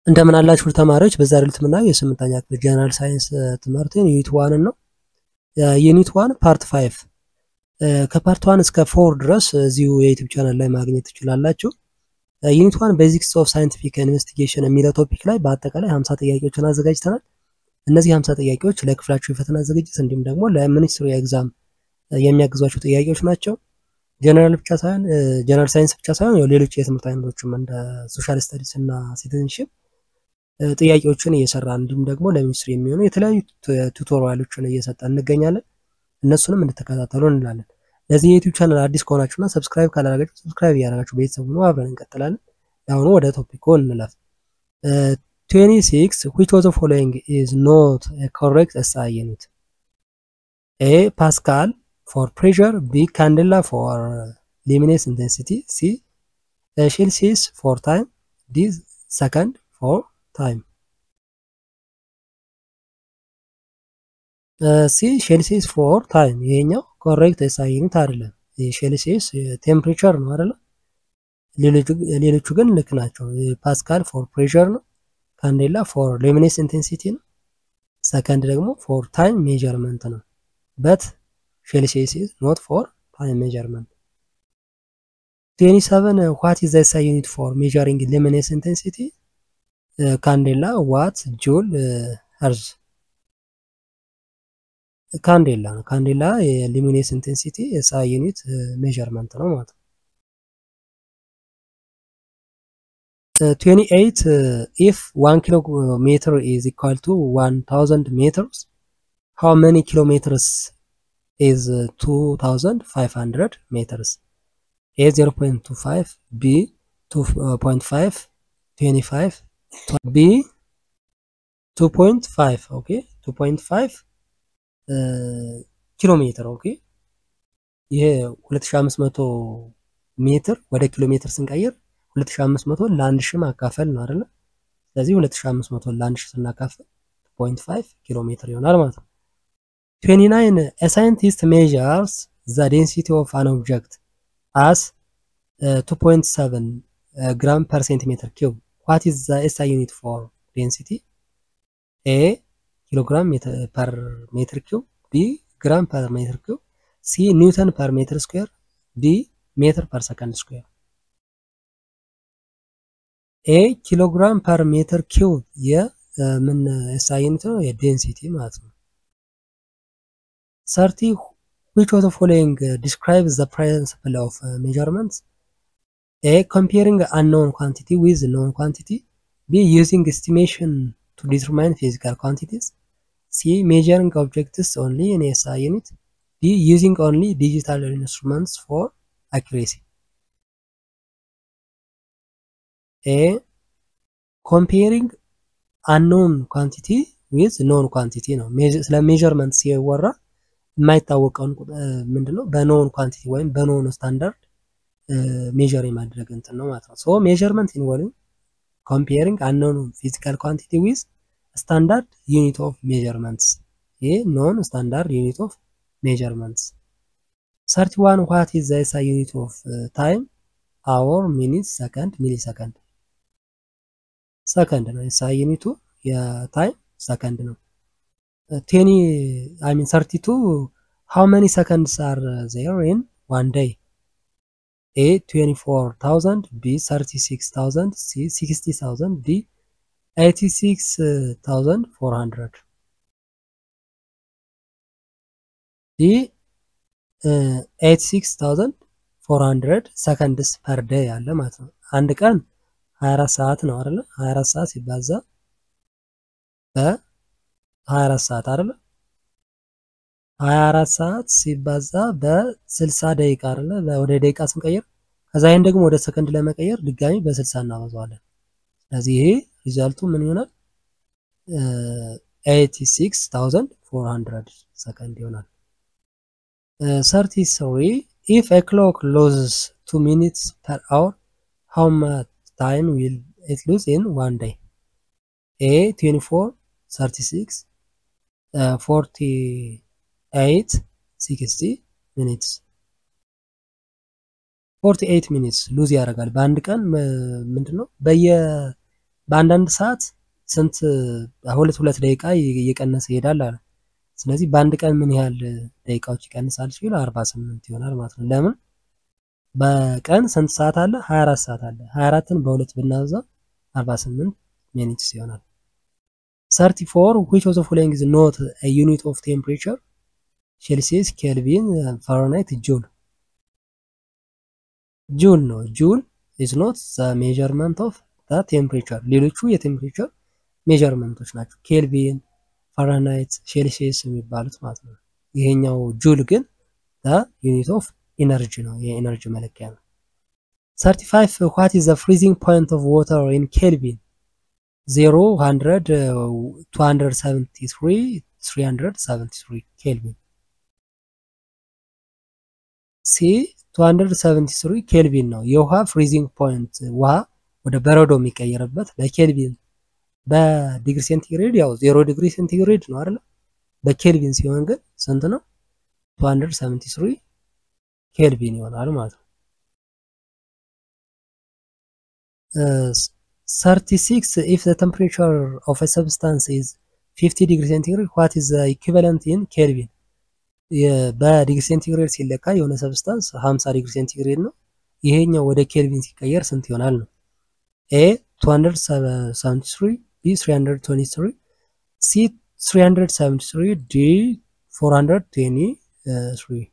እንደምን አላችሁ ተማሪዎች በዛሬው ዕለት የምናየው የስምንተኛ ክፍል ጀነራል ሳይንስ ትምህርትን ዩኒት 1 ነው። ዩኒት 1 ፓርት 5 ከፓርት 1 እስከ 4 ድረስ እዚሁ የዩቲዩብ ቻናል ላይ ማግኘት ትችላላችሁ። ዩኒት 1 ቤዚክስ ኦፍ ሳይንቲፊክ ኢንቨስቲጌሽን የሚለው ቶፒክ ላይ በአጠቃላይ 50 ጥያቄዎችን አዘጋጅተናል። እነዚህ 50 ጥያቄዎች ለክፍላችሁ የፈተና ዝግጅት እንዲሁም ደግሞ ለሚኒስትሪ ኤግዛም የሚያግዟችሁ ጥያቄዎች ናቸው። ጀነራል ሳይንስ ብቻ ሳይሆን ሌሎች የትምህርት አይነቶችም እንደ ሶሻል ስተዲስ እና ሲቲዝንሺፕ ጥያቄዎችን እየሰራን እንዲሁም ደግሞ ለሚኒስትሪ የሚሆኑ የተለያዩ ቱቶሪያሎችን እየሰጠን እንገኛለን። እነሱንም እንድትከታተሉ እንላለን። ለዚህ የዩቲዩብ ቻናል አዲስ ከሆናችሁና ሰብስክራይብ ካላደረጋችሁ ሰብስክራይብ እያደረጋችሁ ቤተሰብ ነው አብረን እንቀጥላለን። አሁን ወደ ቶፒኩ እንለፍ። 26 which of the following is not a correct SI unit? A Pascal for pressure, B candela for luminous intensity, C Celsius for time, D second for time. C Celsius for time ይሄኛው ኮሬክት SI ዩኒት አይደለም። ሴልሲየስ ቴምፕሬቸር ነው አይደል? ሌሎቹ ግን ልክ ናቸው። ፓስካል ፎር ፕሬሸር ነው። ካንዴላ ፎር ሉሚነስ ኢንቴንሲቲ ነው። ሰከንድ ደግሞ ፎር ታይም ሜዠርመንት ነው። በት ሴልሲየስ ኢዝ ኖት ፎር ታይም ሜዠርመንት። 27 what is the SI unit for measuring luminous intensity? ካንዴላ ዋት ጁል ሄርዝ። ካንዴላ የሉሚነስ ኢንቴንሲቲ SI ዩኒት ሜዠርመንት ነው ማለት ነው። 28 if 1 kilometer is equal to 1000 meters, how many kilometers is 2500 meters? A 0.25, B 2.5, 25, B 2.5 okay 2.5 ኪሎ ሜትር ኦኬ። ይሄ 2500 ሜትር ወደ ኪሎ ሜትር ስንቀይር 2500 ለ1000 ማካፈል ነው አይደል? ስለዚህ 2500 ለ1000 ስናካፍል 2.5 ኪሎ ሜትር ይሆናል ማለት ነው። 29 a scientist measures the density of an object as 2.7 gram per centimeter cube. What is the SI unit for density? A kilogram per meter cube, B gram per meter cube, C newton per meter square, D meter per second square. A kilogram per meter cube የምን SI unit ነው? የዴንሲቲ ማለት ነው። 30 which of the following describes the principle of measurements? A comparing unknown quantity with known quantity, B using estimation to determine physical quantities, C measuring objects only in SI unit, D using only digital instruments for accuracy. A comparing unknown quantity with known quantity ነው። ስለ ሜዠርመንት ሲወራ የማይታወቀውን ምንድነው በኖን ኳንቲቲ ወይም በኖን ስታንዳርድ ሜዠር የማድረግ እንትን ነው ማለት ነው። ሶ ሜዠርመንት ኢንቮልቪንግ comparing unknown physical quantity with standard unit of measurements. A known standard unit of measurements. 31 what is the SI unit of time? Hour, minutes, second, millisecond. Second ነው SI ዩኒቱ የታይም ሰከንድ ነው። 32 how many seconds are there in one day? A 24,000, B 36,000, C 60,000, D 86,400. D 86,400 seconds per day አለ ማለት ነው። አንድ ቀን 24 ሰዓት ነው አይደል? 24 ሰዓት ሲባዛ በ24 ሰዓት አይደል? 24 ሰዓት ሲባዛ በ60 ደቂቃ አይደል? ወደ ደቂቃ ስንቀይር ከዛ ይሄን ደግሞ ወደ ሰከንድ ለመቀየር ድጋሚ በ60 እናበዛዋለን። ስለዚህ ይሄ ሪዛልቱ ምን ይሆናል? 86,400 ሰከንድ ይሆናል። 33 if a clock loses 2 minutes per hour, how much time will it lose in one day? A 24, 36, 48, 60 minutes. 48 minutes ሉዝ ያደርጋል በአንድ ቀን ምንድነው በአንዳንድ ሰዓት ስንት ሁለት ደቂቃ እየቀነሰ ይሄዳል አለ። ስለዚህ በአንድ ቀን ምን ያህል ደቂቃዎች ይቀንሳል ሲል 48 ይሆናል ማለት ነው። ለምን በቀን ስንት ሰዓት አለ? 24 ሰዓት አለ። 24ን በሁለት ብናበዛ 48 ሚኒትስ ይሆናል። 34 which of the following is not a unit of temperature? ሴልሲየስ፣ ኬልቪን፣ ፋራናይት፣ ጁል። ጁል ነው። ጁል is not the measurement of the temperature። ሌሎቹ የቴምፕሬቸር ሜዠርመንቶች ናቸው። ኬልቪን፣ ፋራናይት፣ ሴልሲየስ የሚባሉት ማለት ነው። ይሄኛው ጁል ግን the unit of energy ነው። የኤነርጂ መለኪያ ነው። 35 what is the freezing point of water in Kelvin? 0 100 273 373 ኬልቪን። ሲ 273 ኬልቪን ነው የውሃ ፍሪዚንግ ፖይንት፣ ውሃ ወደ በረዶ የሚቀየርበት በኬልቪን። በዲግሪ ሴንቲግሬድ ያው 0 ዲግሪ ሴንቲግሬድ ነው አይደል? በኬልቪን ሲሆን ግን ስንት ነው? 273 ኬልቪን ይሆናል ማለት ነው። 36 if the temperature of a substance is 50 degree centigrade what is the equivalent in Kelvin? በዲግሪ ሴንቲግሬድ ሲለካ የሆነ ሰብስታንስ 50 ዲግሪ ሴንቲግሬድ ነው። ይሄኛው ወደ ኬልቪን ሲቀየር ስንት ይሆናል ነው? ኤ 273 ቢ 323 ሲ 373 ዲ 423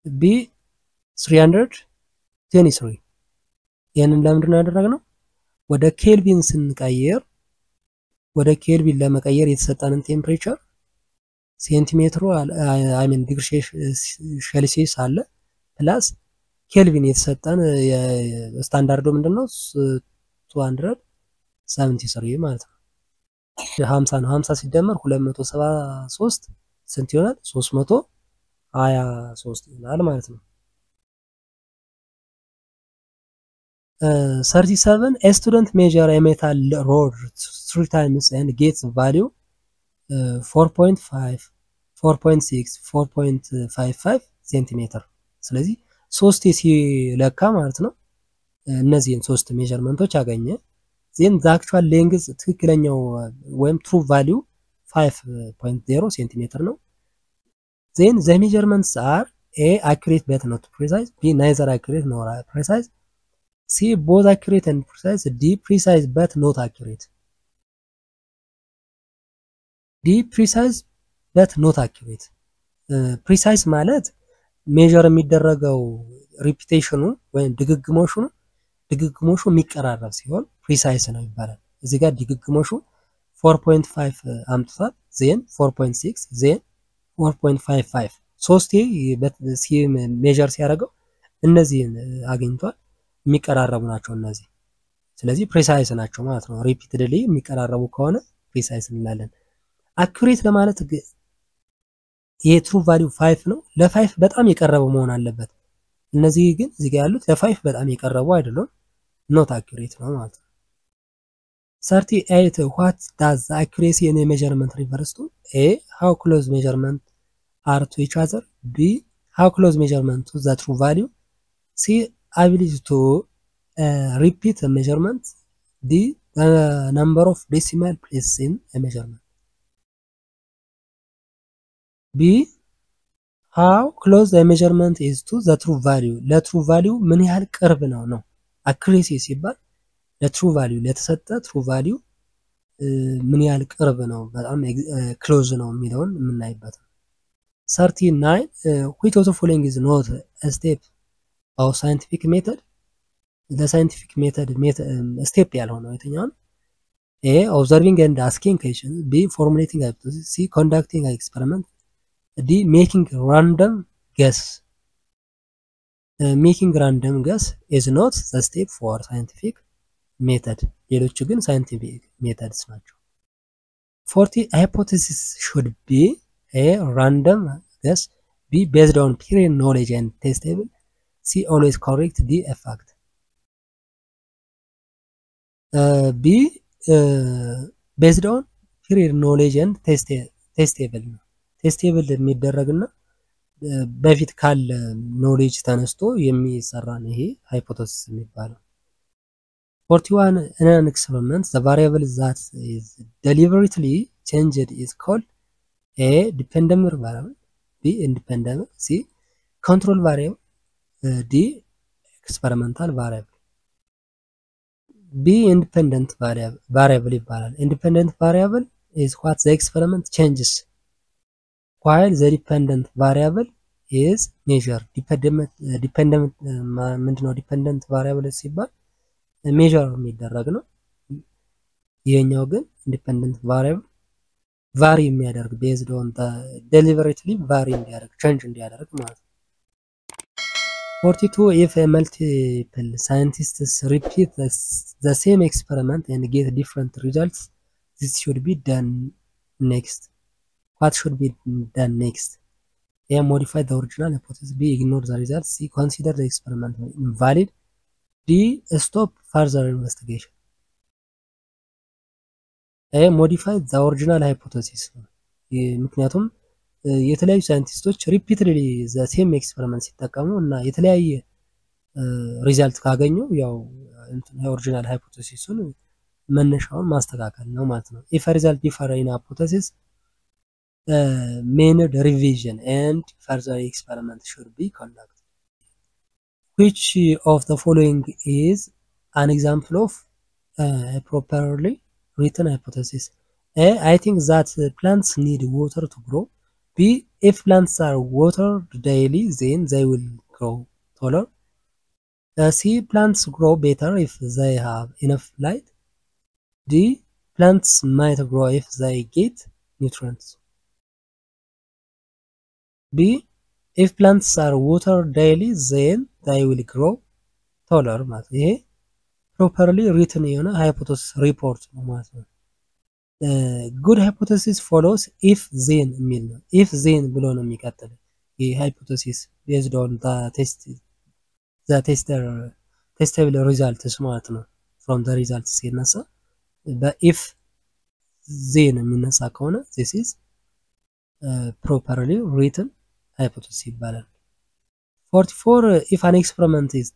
ቢ 323 ይሄንን ለምንድን ነው ያደረግነው? ወደ ኬልቪን ስንቀየር ወደ ኬልቪን ለመቀየር የተሰጠንን ቴምፕሬቸር ሴንቲሜትሩ አይ ሚን ዲግሪ ሴልሲየስ አለ ፕላስ ኬልቪን የተሰጠን የስታንዳርዱ ምንድነው? 273 ማለት ነው። 50 ነው። 50 ሲደመር 273 ስንት ይሆናል? 323 ይሆናል ማለት ነው። 37 a student measure a metal rod 3 times and gets value 4.5 4.6 4.55 ሴንቲሜትር። ስለዚህ ሶስት ሲለካ ማለት ነው እነዚህን ሶስት ሜዠርመንቶች አገኘ። ዜን the actual length ትክክለኛው ወይም true value 5.0 ሴንቲሜትር ነው። ዜን the measurements are a accurate but not precise, b neither accurate nor precise, c both accurate and precise, d precise but not accurate. ዲ ፕሪሳይዝ በት ኖት አኪሬት። ፕሪሳይዝ ማለት ሜዠር የሚደረገው ሪፒቴሽኑ ወይም ድግግሞሹ የሚቀራረብ ሲሆን ፕሪሳይዝ ነው ይባላል። እዚህ ጋር ድግግሞሹ 4.5 አምጥቷል። ዜን 4.6 ዜን 4.55 ሶስቴ ሜዠር ሲያደርገው እነዚህን አግኝቷል። የሚቀራረቡ ናቸው እነዚህ። ስለዚህ ፕሪሳይዝ ናቸው ማለት ነው። ሪፒትድሊ የሚቀራረቡ ከሆነ ፕሪሳይዝ እንላለን። አኩሬት ለማለት ይሄ ትሩ ቫልዩ 5 ነው። ለ5 በጣም የቀረበ መሆን አለበት። እነዚህ ግን እዚህ ጋር ያሉት ለ5 በጣም የቀረቡ አይደሉም። ኖት አኩሬት ነው ማለት ነው። 38 what does the accuracy in a measurement refers to? a how close measurement are to each other, b how close measurement to the true value, c ability to repeat a measurement, d the number of decimal places in a measurement. B how close the measurement is to the true value. ለትሩ ቫልዩ ምን ያህል ቅርብ ነው ነው። አኩሬሲ ሲባል ለትሩ ቫልዩ ለተሰጠ ትሩ ቫልዩ ምን ያህል ቅርብ ነው በጣም ክሎዝ ነው የሚለውን የምናይበት ነው። 39 which of the following is not a step of scientific method? ለሳይንቲፊክ ሜተድ ስቴፕ ያልሆነው የትኛው ነው? a observing and asking questions, b formulating hypothesis, c conducting experiment, D making random guess. Making random guess is not the step for scientific method. ሌሎቹ ግን scientific methods ናቸው። 40 hypothesis should be a random guess, b based on prior knowledge and testable, c always correct, d a fact. b based on prior knowledge and testable ነው። ቴስቴብል የሚደረግና በፊት ካለ ኖሌጅ ተነስቶ የሚሰራ ነው ይሄ ሃይፖቴሲስ የሚባለው። 41 in an experiment, the variable that is deliberately changed is called A. Dependent variable, B. Independent, C. Control variable, D. Experimental variable. B. Independent variable ይባላል። Independent variable is what the experiment changes, while the dependent variable is measured. Dependent ምንድነው? Dependent variable ሲባል ሜዠር የሚደረግ ነው። ይሄኛው ግን ኢንዲፔንደንት ቫሪያብል ቫሪ የሚያደርግ ቤዝድ ኦን deliberately ቫሪ እንዲያደርግ ቼንጅ እንዲያደርግ ማለት ነው። 42 if a multiple scientists repeat the same experiment and get different results, this should be done next. What should be done next? A. Modify the original hypothesis. B. Ignore the results. C. Consider the experiment invalid. D. Stop further investigation. A. Modify the original hypothesis. ምክንያቱም የተለያዩ ሳይንቲስቶች ሪፒትሊ ዘ ሴም ኤክስፐሪመንት ሲጠቀሙ እና የተለያየ ሪዛልት ካገኙ ያው ኦሪጂናል ሃይፖቴሲሱን መነሻውን ማስተካከል ነው ማለት ነው። if a result differ in hypothesis, minor revision and further experiment should be conducted. Which of the following is an example of a properly written hypothesis? A. I think that plants need water to grow. B. If plants are watered daily, then they will grow taller. C. Plants grow better if they have enough light. D. Plants might grow if they get nutrients. B. If plants are watered daily, then they will grow taller ማለት ነው። ይሄ properly written የሆነ hypothesis report ነው ማለት ነው። good hypothesis follows if then የሚል ነው። if then ብሎ ነው የሚቀጥለው። ይሄ hypothesis based on the testable results ማለት ነው። from the results ሲነሳ በif then የሚነሳ ከሆነ this is properly written hypothesis ይባላል። 44 if an experiment is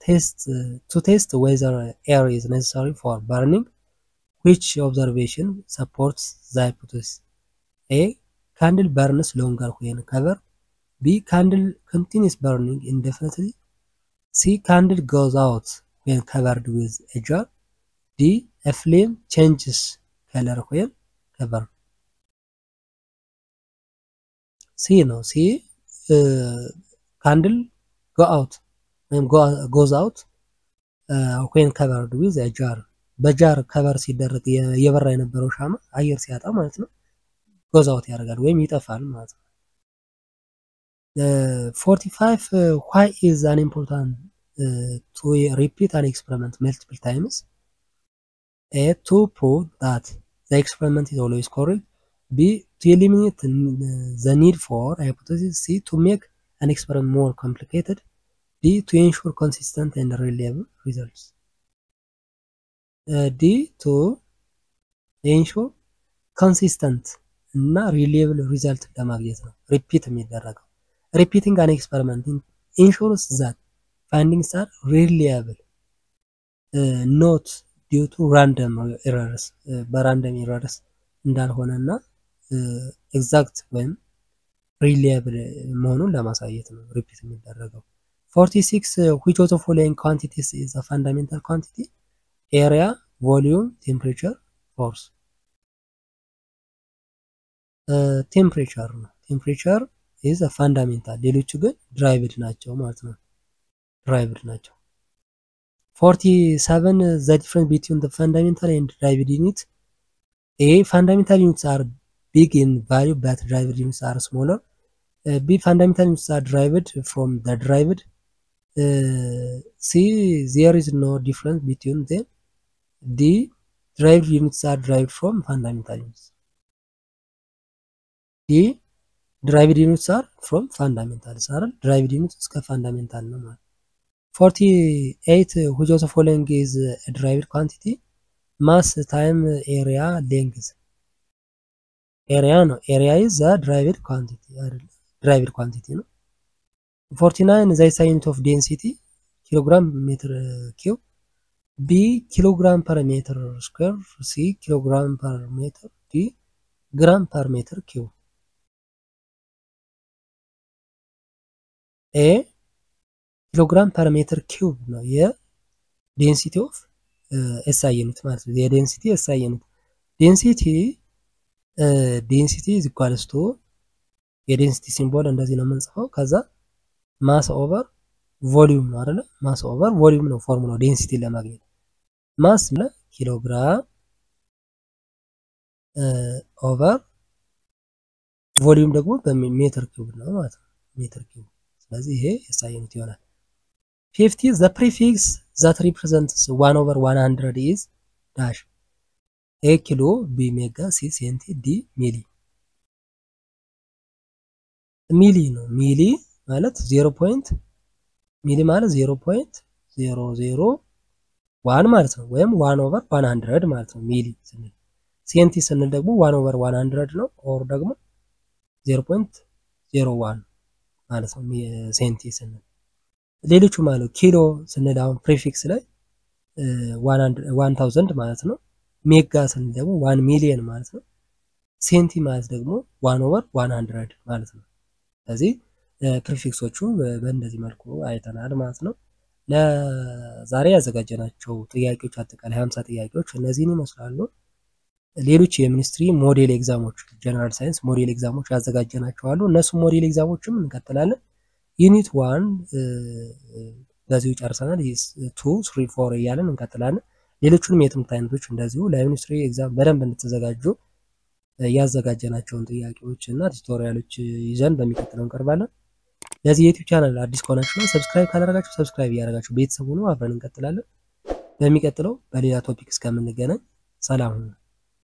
to test whether air is necessary for burning, which observation supports the hypothesis? A. Candle burns longer when covered. B. Candle continues burning indefinitely. C. Candle goes out when covered with a jar. D. A flame changes color when covered. C ነው። C candle goes out when covered with a jar. በጃር ከቨር ሲደረግ የበራ የነበረው ሻማ አየር ሲያጣ ማለት ነው goes out ያደርጋል ወይም ይጠፋል ማለት ነው። 45 why is an important to repeat an experiment multiple times? A. To prove that the experiment is always correct. B. To eliminate the need for hypothesis. C. To make an experiment more complicated. D. To ensure consistent and reliable results. D. To ensure consistent እና reliable result ለማግኘት ነው repeat የሚደረገው። repeating an experiment ensures that findings are reliable, not due to random errors, በራንደም errors እንዳልሆነና exact ወይም reliable መሆኑን ለማሳየት ነው repeat የሚደረገው። 46 which of the following quantities is a fundamental quantity? Area, volume, temperature, force. Temperature ነው። temperature is a fundamental ሌሎቹ ግን derived ናቸው ማለት ነው። derived ናቸው። 47 the difference between the fundamental and derived units. A. Fundamental units are big in value but derived units are smaller. B. Fundamental units are derived from the derived. C. There is no difference between them. D. Derived units are derived from fundamental units. D. Derived units are from fundamentals are derived units እስከ fundamental ነው ማለት 48 which of the following is a derived quantity? Mass, time, area, length. area ነው area is a derived quantity አይደል derived quantity ነው 49 the unit of density kilogram meter cube. ቢ ኪሎግራም ፐር ሜትር ስኩዌር፣ ሲ ኪሎግራም ፐር ሜትር፣ ዲ ግራም ፐር ሜትር ኪዩብ። ኤ ኪሎግራም ፐር ሜትር ኪዩብ ነው የዴንሲቲ ኦፍ ኤስአይ ዩኒት ማለት ነው። የዴንሲቲ ኤስአይ ዩኒት ዴንሲቲ ኢዝ ኢኳልስ ቱ የዴንሲቲ ሲምቦል እንደዚህ ነው የምንጽፈው። ከዛ ማስ ኦቨር ቮሊዩም ነው አይደለ? ማስ ኦቨር ቮሊዩም ነው ፎርሙላው ዴንሲቲ ለማግኘት። ማስ ኪሎግራም ኦቨር ቮሊዩም ደግሞ በሜትር ኪዩብ ነው ማለት ነው። ሜትር ኪዩብ። ስለዚህ ይሄ ኤስአይ ዩኒት ይሆናል። 50 the prefix that represents 1 over 100 is dash a ኪሎ b ሜጋ c ሴንቲ d ሚሊ። ሚሊ ነው። ሚሊ ማለት 0. ሚሊ ማለት 0.001 ማለት ነው። ወይም 1 over 100 ማለት ነው ሚሊ ስንል። ሴንቲ ስንል ደግሞ 1 over 100 ነው። ኦር ደግሞ 0.01 ማለት ነው ሴንቲ ስንል። ሌሎቹ ማለት ኪሎ ስንል አሁን ፕሪፊክስ ላይ 1000 ማለት ነው። ሜጋ ስንል ደግሞ 1 ሚሊዮን ማለት ነው። ሴንቲ ማለት ደግሞ 1 over 100 ማለት ነው። ስለዚህ ፕሪፊክሶቹ በእንደዚህ መልኩ አይተናል ማለት ነው። ለዛሬ ያዘጋጀናቸው ጥያቄዎች አጠቃላይ 50 ጥያቄዎች እነዚህን ይመስላሉ። ሌሎች የሚኒስትሪ ሞዴል ኤግዛሞች ጀነራል ሳይንስ ሞዴል ኤግዛሞች ያዘጋጀናቸው አሉ። እነሱ ሞዴል ኤግዛሞችም እንቀጥላለን። ዩኒት 1 በዚሁ ጨርሰናል። 2 3 4 እያለን እንቀጥላለን። ሌሎቹንም የትምህርት አይነቶች እንደዚሁ ለሚኒስትሪ ኤግዛም በደንብ እንድትዘጋጁ ያዘጋጀናቸውን ጥያቄዎች እና ቱቶሪያሎች ይዘን በሚቀጥለው እንቀርባለን። ለዚህ የዩቲዩብ ቻናል አዲስ ከሆናችሁ ሰብስክራይብ ካላደረጋችሁ ሰብስክራይብ እያደረጋችሁ ቤተሰብ ሁኑ። አብረን እንቀጥላለን። በሚቀጥለው በሌላ ቶፒክ እስከምንገናኝ ሰላም ሁኑ።